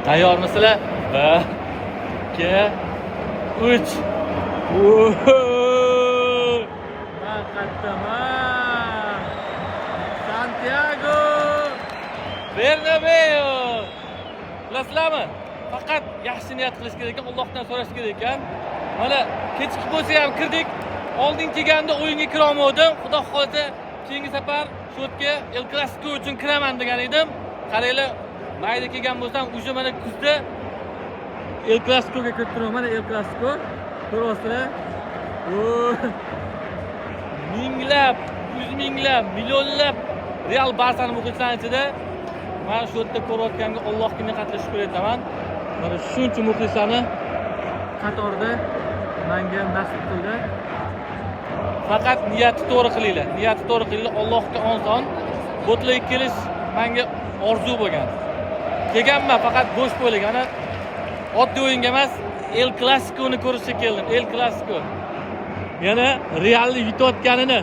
Tayyormisizlar? 1 2 3 Men qayerdaman? Santiago Bernabeu. Bilasizlarmi? Faqat yaxshi niyat qilish kerak ekan, Allohdan so'rash kerak ekan. Mana kechki bo'lsa ham kirdik. Oldin kelganda o'yinga kira olmadim. Xudo xolasa keyingi safar shu yerga El Clasico uchun kiraman degan edim. Qaranglar, mayda kelgan bo'lsam, уже mana kuzda El Clasico'ga kirib turaman. Mana El Clasico. Ko'ryapsizlar? Minglab, yuz minglab, millionlab Real Barçani muxlislarning ichida mana shu yerda ko'rayotganga Allohga minnatli shukr etaman. Mana shuncha muxlislarni qatorda menga nasib qildi. Faqat niyatni to'g'ri qilinglar. Niyatni to'g'ri qilinglar. Allohga oson. Bo'tlarga kelish menga orzu bo'lgan. Kelganman, faqat bo'sh bo'ling. Ana oddiy o'yinga emas, El Clasico'ni ko'rishga keldim. El Clasico. Yana Realni yutayotganini